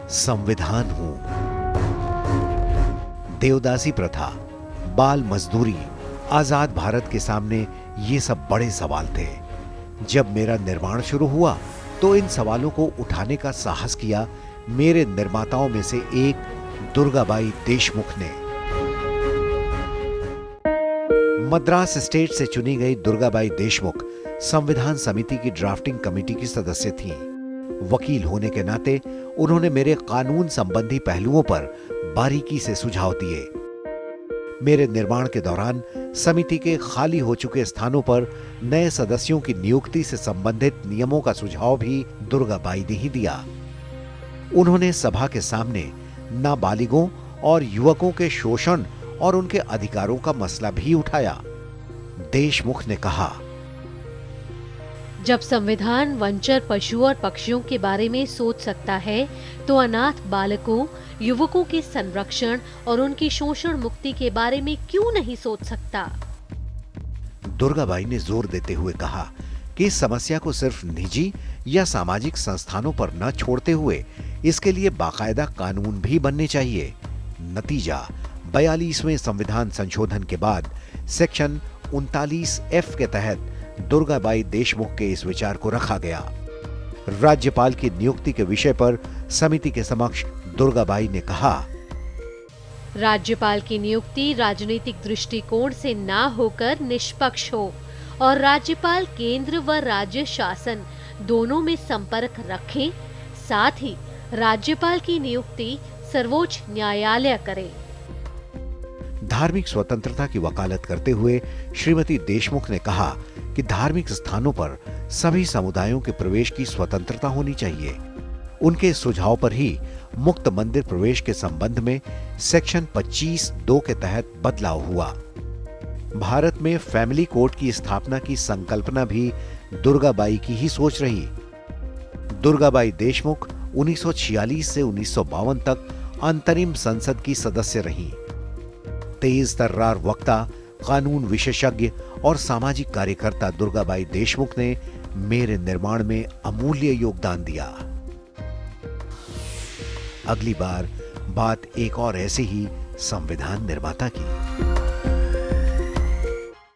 संविधान हूं, देवदासी प्रथा, बाल मजदूरी, आजाद भारत के सामने ये सब बड़े सवाल थे। जब मेरा निर्माण शुरू हुआ तो इन सवालों को उठाने का साहस किया मेरे निर्माताओं में से एक दुर्गाबाई देशमुख ने। मद्रास स्टेट से चुनी गई दुर्गाबाई देशमुख संविधान समिति की ड्राफ्टिंग कमेटी की सदस्य थीं। वकील होने के नाते उन्होंने मेरे कानून संबंधी पहलुओं पर बारीकी से सुझाव दिए। मेरे निर्माण के दौरान समिति के खाली हो चुके स्थानों पर नए सदस्यों की नियुक्ति से संबंधित नियमों का सुझाव भी दुर्गाबाई ने ही दिया। उन्होंने सभा के सामने नाबालिगों और युवकों के शोषण और उनके अधिकारों का मसला भी उठाया। देशमुख ने कहा, जब संविधान वंचर पशु और पक्षियों के बारे में सोच सकता है तो अनाथ बालकों, युवकों के संरक्षण और उनकी शोषण मुक्ति के बारे में क्यों नहीं सोच सकता? दुर्गाबाई ने जोर देते हुए कहा कि इस समस्या को सिर्फ निजी या सामाजिक संस्थानों पर न छोड़ते हुए इसके लिए बाकायदा कानून भी बनने चाहिए। नतीजा 42वें संविधान संशोधन के बाद सेक्शन 39F के तहत दुर्गाबाई देशमुख के इस विचार को रखा गया। राज्यपाल की नियुक्ति के विषय पर समिति के समक्ष दुर्गाबाई ने कहा, राज्यपाल की नियुक्ति राजनीतिक दृष्टिकोण से ना होकर निष्पक्ष हो और राज्यपाल केंद्र व राज्य शासन दोनों में संपर्क रखें। साथ ही राज्यपाल की नियुक्ति सर्वोच्च न्यायालय करे। धार्मिक स्वतंत्रता की वकालत करते हुए श्रीमती देशमुख ने कहा कि धार्मिक स्थानों पर सभी समुदायों के प्रवेश की स्वतंत्रता होनी चाहिए। उनके सुझाव पर ही मुक्त मंदिर प्रवेश के संबंध में सेक्शन 25(2) के तहत बदलाव हुआ। भारत में फैमिली कोर्ट की स्थापना की संकल्पना भी दुर्गाबाई की ही सोच रही। दुर्गाबाई देशमुख 1946 से 1952 तक अंतरिम संसद की सदस्य रहीं। तेज तर्रार वक्ता, कानून विशेषज्ञ और सामाजिक कार्यकर्ता दुर्गाबाई देशमुख ने मेरे निर्माण में अमूल्य योगदान दिया। अगली बार बात एक और ऐसे ही संविधान निर्माता की।